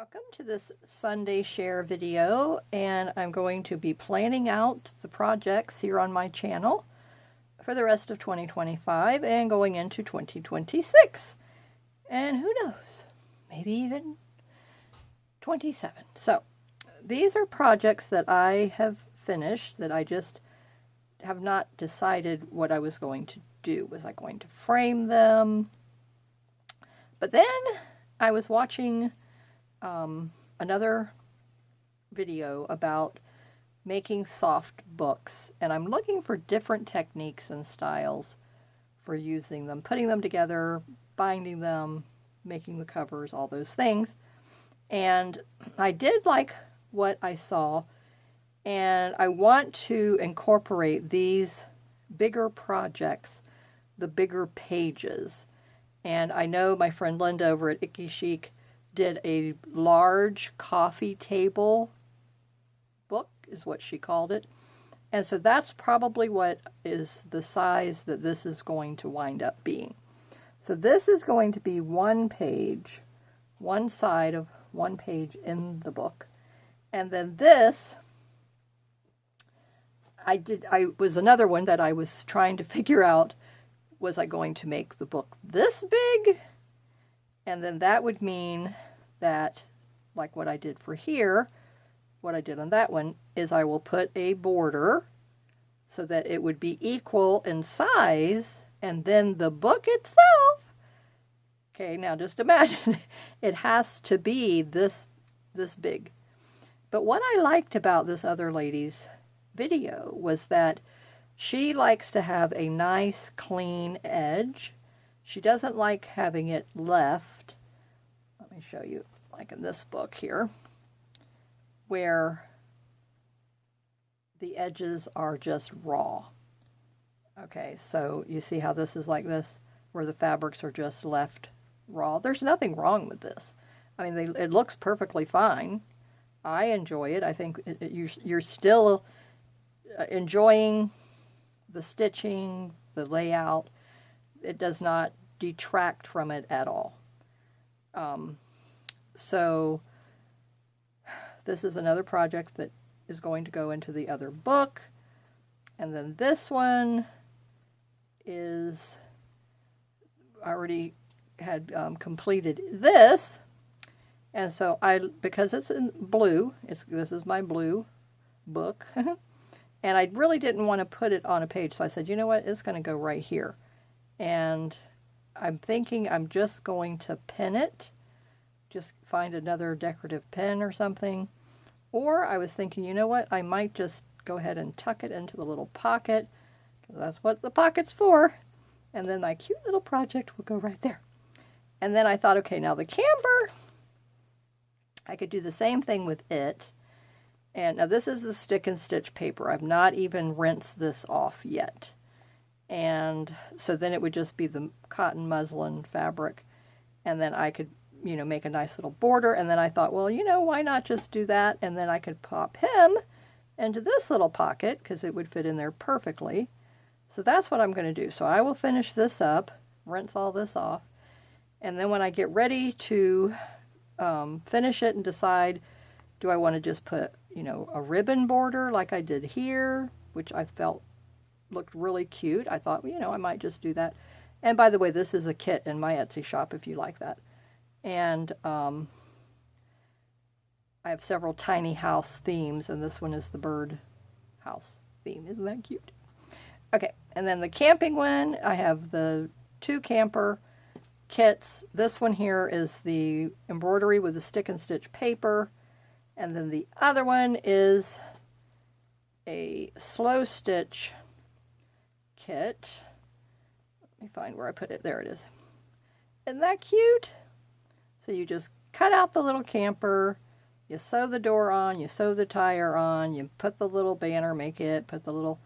Welcome to this Sunday share video, and I'm going to be planning out the projects here on my channel for the rest of 2025 and going into 2026. And who knows, maybe even 27. So these are projects that I have finished that I just have not decided what I was going to do. Was I going to frame them? But then I was watching another video about making soft books, and I'm looking for different techniques and styles for using them, putting them together, binding them, making the covers, all those things. And I did like what I saw, and I want to incorporate these bigger projects, the bigger pages. And I know my friend Linda over at Icky Chic did a large coffee table book, is what she called it. And so that's probably what is the size that this is going to wind up being. So this is going to be one page, one side of one page in the book. And then this, was another one that I was trying to figure out, was I going to make the book this big? And then that would mean that, like what I did for here, what I did on that one, is I will put a border so that it would be equal in size, and then the book itself, okay, now just imagine, it has to be this big. But what I liked about this other lady's video was that she likes to have a nice, clean edge. She doesn't like having it left. Let me show you, like in this book here, where the edges are just raw. Okay, so you see how this is like this, where the fabrics are just left raw. There's nothing wrong with this. I mean, it looks perfectly fine. I enjoy it. I think you're still enjoying the stitching, the layout. It does not detract from it at all. So this is another project that is going to go into the other book. And then this one is, I already had completed this. And so because it's in blue, this is my blue book. And I really didn't want to put it on a page, so I said, you know what, it's going to go right here. And I'm thinking I'm just going to pin it, just find another decorative pin or something. Or I was thinking, you know what, I might just go ahead and tuck it into the little pocket, because that's what the pocket's for. And then my cute little project will go right there. And then I thought, okay, now the camper, I could do the same thing with it. And now this is the stick and stitch paper. I've not even rinsed this off yet. And so then it would just be the cotton muslin fabric. And then I could, make a nice little border. And then I thought, well, why not just do that? And then I could pop him into this little pocket because it would fit in there perfectly. So that's what I'm going to do. So I will finish this up, rinse all this off. And then when I get ready to finish it and decide, do I want to just put, a ribbon border like I did here, which I felt looked really cute. I thought, I might just do that. And by the way, this is a kit in my Etsy shop if you like that. And I have several tiny house themes, and this one is the bird house theme. Isn't that cute? Okay, and then the camping one, I have the 2 camper kits. This one here is the embroidery with the stick and stitch paper. And then the other one is a slow stitch kit. Let me find where I put it. There it is. Isn't that cute? So you just cut out the little camper, you sew the door on, you sew the tire on, you put the little banner, put the little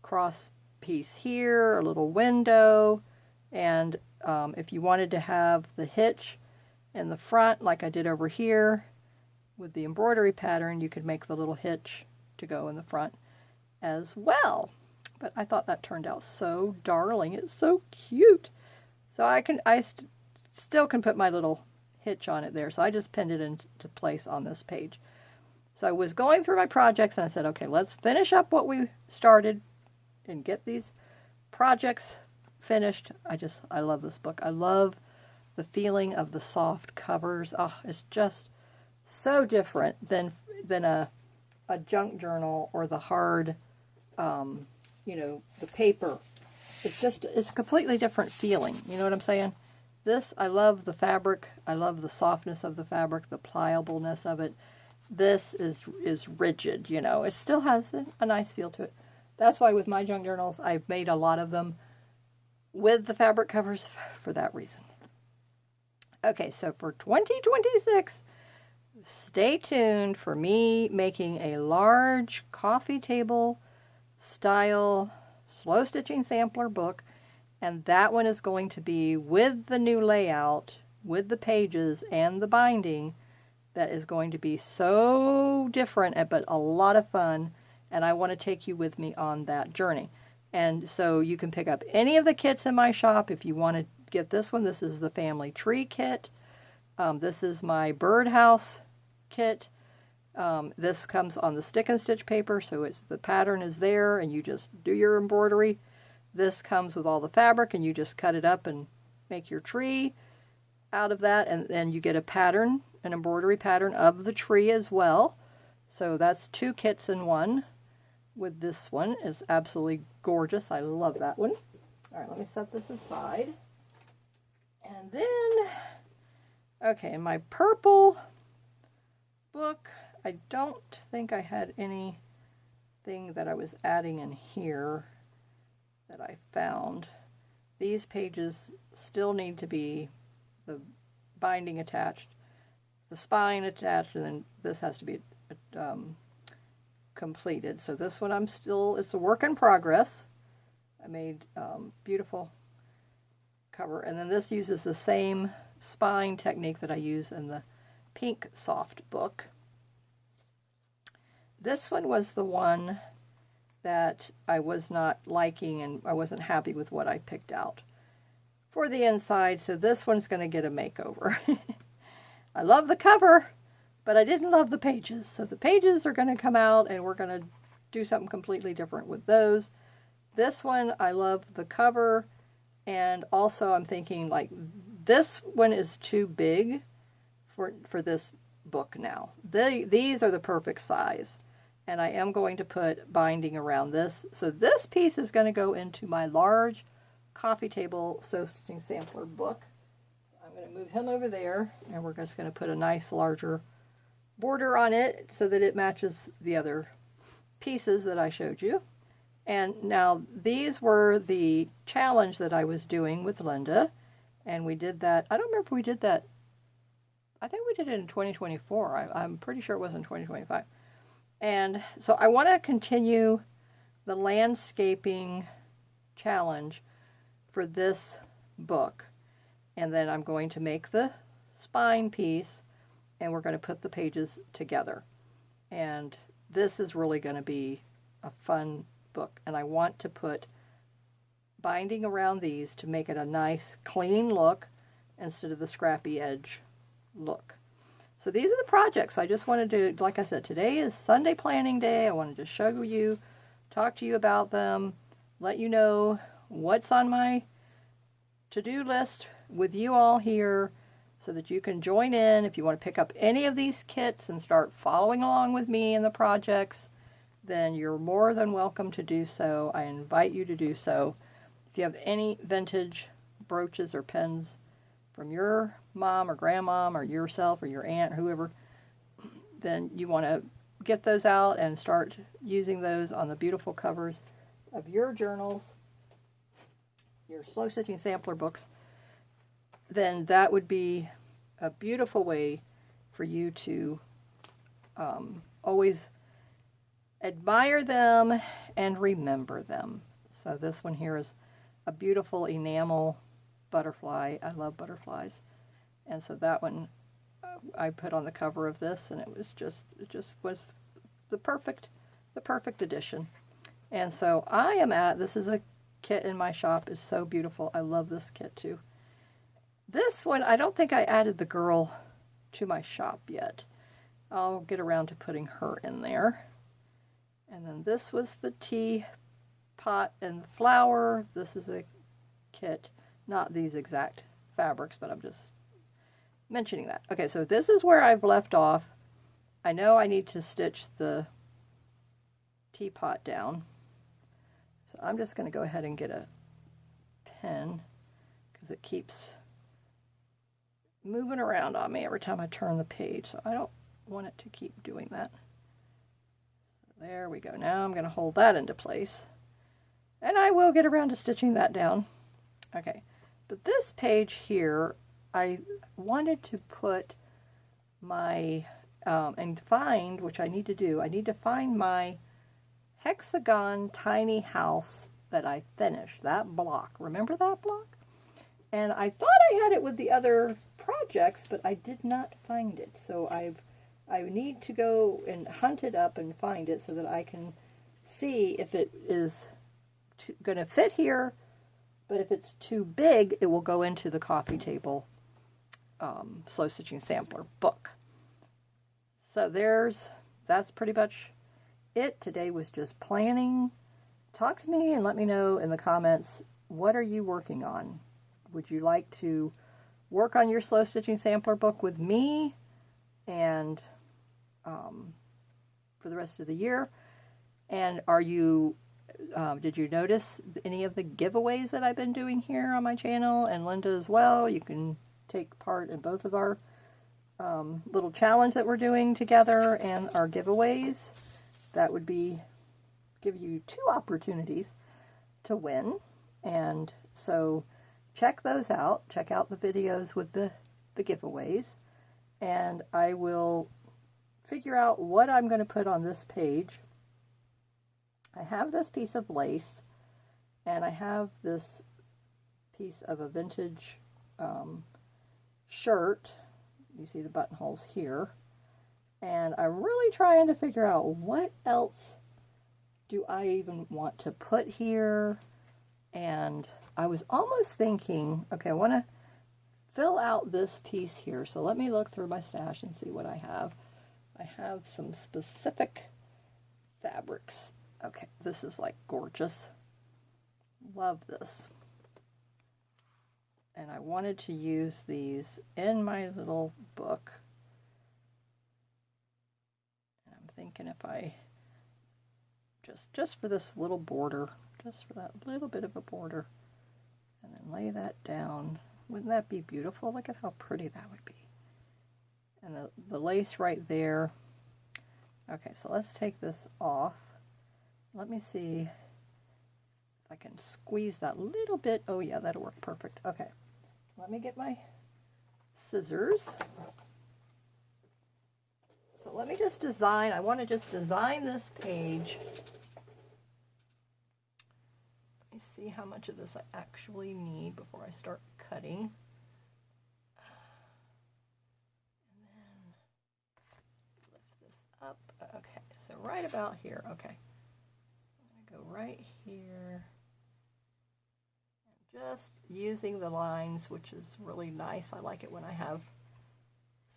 cross piece here, a little window, and if you wanted to have the hitch in the front like I did over here, with the embroidery pattern, you could make the little hitch to go in the front as well. But I thought that turned out so darling. It's so cute. So I still can put my little hitch on it there. So I just pinned it into place on this page. So I was going through my projects and I said, okay, let's finish up what we started and get these projects finished. I love this book. I love the feeling of the soft covers. Oh, it's just so different than a junk journal or the hard, the paper. It's a completely different feeling. You know what I'm saying? This, I love the fabric. I love the softness of the fabric, the pliableness of it. This is rigid, It still has a nice feel to it. That's why with my junk journals, I've made a lot of them with the fabric covers for that reason. Okay, so for 2026, stay tuned for me making a large coffee table style slow stitching sampler book, and that one is going to be with the new layout, with the pages and the binding. That is going to be so different, but a lot of fun, and I want to take you with me on that journey. And so you can pick up any of the kits in my shop if you want to get this one. This is the family tree kit. This is my birdhouse kit. This comes on the stick and stitch paper, so the pattern is there and you just do your embroidery. This comes with all the fabric and you just cut it up and make your tree out of that, and then you get a pattern, an embroidery pattern of the tree as well. So that's 2 kits in one. With this one, is absolutely gorgeous. I love that one. All right, let me set this aside. And then, okay, in my purple book, I don't think I had anything that I was adding in here that I found. These pages still need to be the binding attached, the spine attached, and then this has to be completed. So this one it's a work in progress. I made beautiful cover, and then this uses the same spine technique that I use in the pink soft book. This one was the one that I was not liking, and I wasn't happy with what I picked out for the inside, so this one's going to get a makeover. I love the cover, but I didn't love the pages. So the pages are going to come out, and we're going to do something completely different with those. This one, I love the cover, and also I'm thinking, like, this one is too big for this book now. These are the perfect size, and I am going to put binding around this. So this piece is going to go into my large coffee table sew stitching sampler book. I'm going to move him over there, and we're just going to put a nice larger border on it so that it matches the other pieces that I showed you. And now these were the challenge that I was doing with Linda, and we did that. I don't remember if we did that. I think we did it in 2024. I'm pretty sure it was in 2025. And so I want to continue the landscaping challenge for this book. And then I'm going to make the spine piece, and we're going to put the pages together. And this is really going to be a fun book. And I want to put binding around these to make it a nice, clean look instead of the scrappy edge look. So these are the projects. I just wanted to, like I said, today is Sunday planning day. I wanted to show you, talk to you about them, let you know what's on my to-do list with you all here so that you can join in. If you want to pick up any of these kits and start following along with me in the projects, then you're more than welcome to do so. I invite you to do so. If you have any vintage brooches or pens from your mom or grandmom or yourself or your aunt or whoever, then you want to get those out and start using those on the beautiful covers of your journals, your slow stitching sampler books. Then that would be a beautiful way for you to always admire them and remember them. So this one here is a beautiful enamel butterfly. I love butterflies. And so that one I put on the cover of this, and it just was the perfect addition. And so this is a kit in my shop. Is so beautiful. I love this kit too. This one, I don't think I added the girl to my shop yet. I'll get around to putting her in there. And then this was the teapot and the flower. This is a kit, not these exact fabrics, but I'm just mentioning that. Okay, so this is where I've left off. I know I need to stitch the teapot down. So I'm just going to go ahead and get a pen because it keeps moving around on me every time I turn the page. So I don't want it to keep doing that. There we go. Now I'm going to hold that into place. And I will get around to stitching that down. Okay, but this page here, I wanted to put my, and find, which I need to do, I need to find my hexagon tiny house that I finished, that block. Remember that block? And I thought I had it with the other projects, but I did not find it. So I need to go and hunt it up and find it so that I can see if it is going to fit here. But if it's too big, it will go into the coffee table slow stitching sampler book. So that's pretty much it. Today was just planning. Talk to me and let me know in the comments, what are you working on? Would you like to work on your slow stitching sampler book with me and for the rest of the year? And are you did you notice any of the giveaways that I've been doing here on my channel, and Linda as well? You can take part in both of our little challenge that we're doing together and our giveaways. That would give you 2 opportunities to win. And so check those out. Check out the videos with the giveaways. And I will figure out what I'm going to put on this page. I have this piece of lace, and I have this piece of a vintage shirt. You see the buttonholes here. And I'm really trying to figure out what else do I even want to put here. And I was almost thinking, okay, I want to fill out this piece here. So let me look through my stash and see what I have. I have some specific fabrics. Okay, this is like gorgeous. Love this. And I wanted to use these in my little book. And I'm thinking if I just for this little border, just for that little bit of a border, and then lay that down. Wouldn't that be beautiful? Look at how pretty that would be. And the lace right there. Okay, so let's take this off. Let me see if I can squeeze that little bit. Oh yeah, that'll work perfect. Okay, let me get my scissors. So let me just design. I want to just design this page. Let me see how much of this I actually need before I start cutting. And then lift this up. Okay, so right about here. Okay. I'm going to go right here. And just using the lines, which is really nice. I like it when I have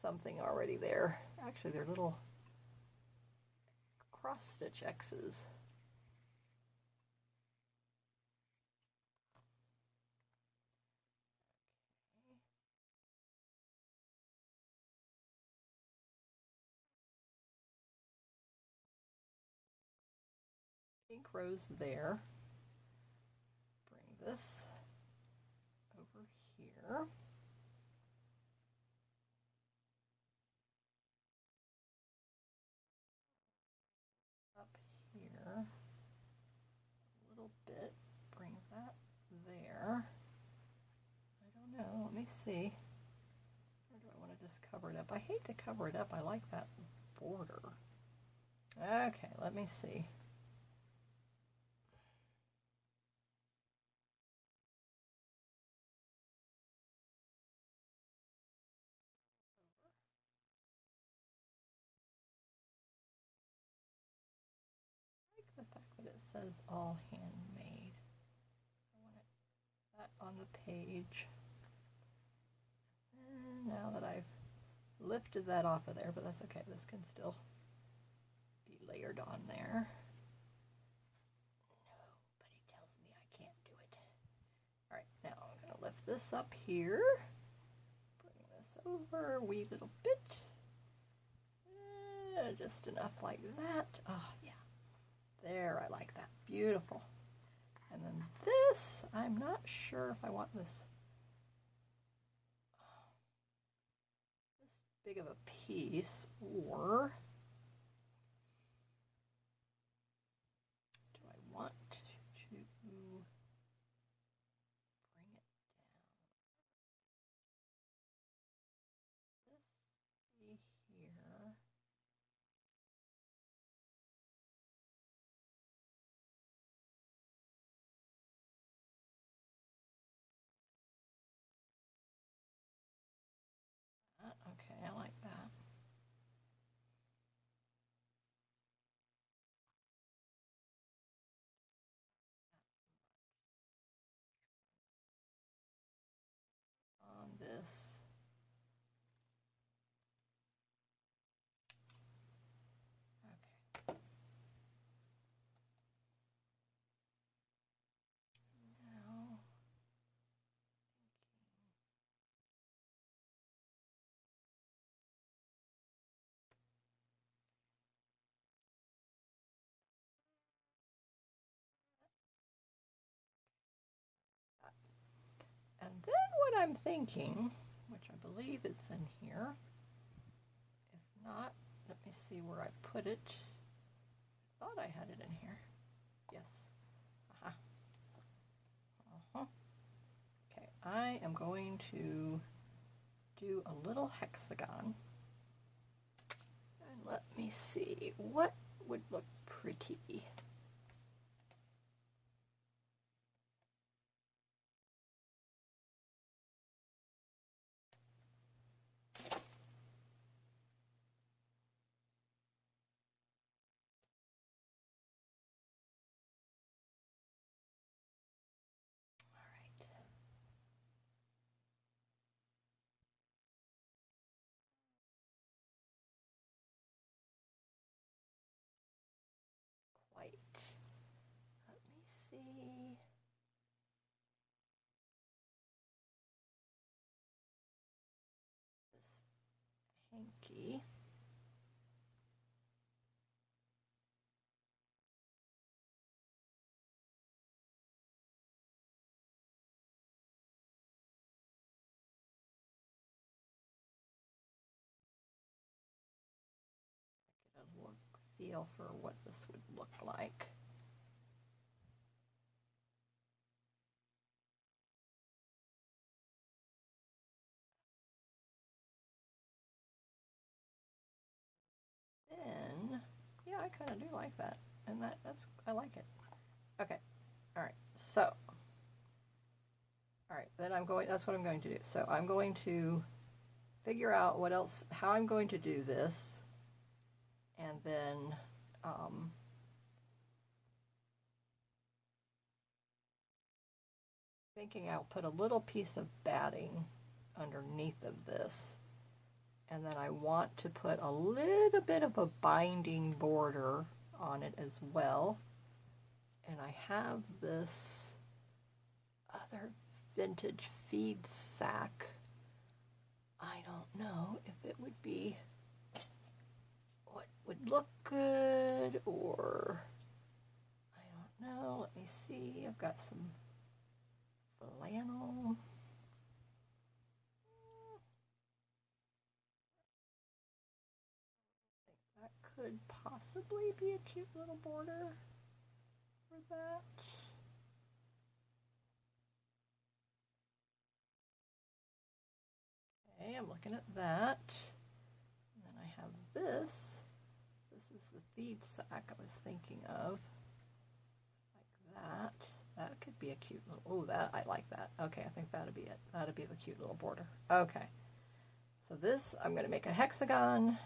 something already there. Actually, they're little cross stitch X's. Pink rose there. Bring this over here. Up here. A little bit. Bring that there. I don't know. Let me see. Or do I want to just cover it up? I hate to cover it up. I like that border. Okay, let me see. The fact that it says all handmade. I want that on the page. now that I've lifted that off of there, but that's okay. This can still be layered on there. Nobody tells me I can't do it. All right, now I'm going to lift this up here. Bring this over a wee little bit. Just enough like that. Oh, yeah. There, I like that. Beautiful. And then this, I'm not sure if I want this big of a piece, or do I want to bring it down? This be here. Okay, I like that. On this. Okay. Now, and then what I'm thinking, which I believe it's in here, if not, let me see where I put it. I thought I had it in here. Yes. Okay, I am going to do a little hexagon. And let me see what would look pretty. White. Let me see. This hanky. Get a look, feel for what this would look like. Then, yeah, I kind of do like that, and I like it. Okay, all right. So, all right, then that's what I'm going to do. So I'm going to figure out how I'm going to do this, and then thinking I'll put a little piece of batting underneath of this, and then I want to put a little bit of a binding border on it as well. And I have this other vintage feed sack. I don't know if it would be what would look good, or I don't know. Let me see. I've got some flannel. I think that could possibly be a cute little border for that. Okay, I'm looking at that. And then I have this. This is the feed sack I was thinking of. Like that. That could be a cute little, oh, that, I like that. Okay, I think that'd be it. That'd be the cute little border. Okay. So this, I'm going to make a hexagon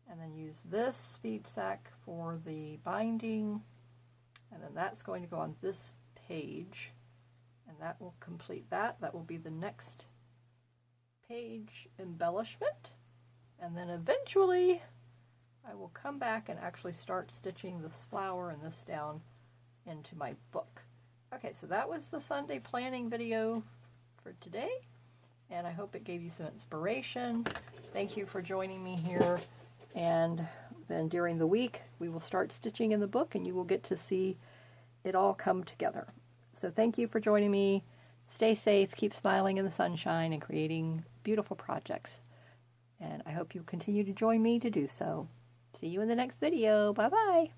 and then use this feed sack for the binding. And then that's going to go on this page. And that will complete that. That will be the next page embellishment, and then eventually I will come back and actually start stitching this flower and this down into my book. Okay, so that was the Sunday planning video for today, and I hope it gave you some inspiration. Thank you for joining me here, and then during the week we will start stitching in the book and you will get to see it all come together. So thank you for joining me. Stay safe, keep smiling in the sunshine, and creating beautiful projects. And I hope you continue to join me to do so. See you in the next video. Bye-bye.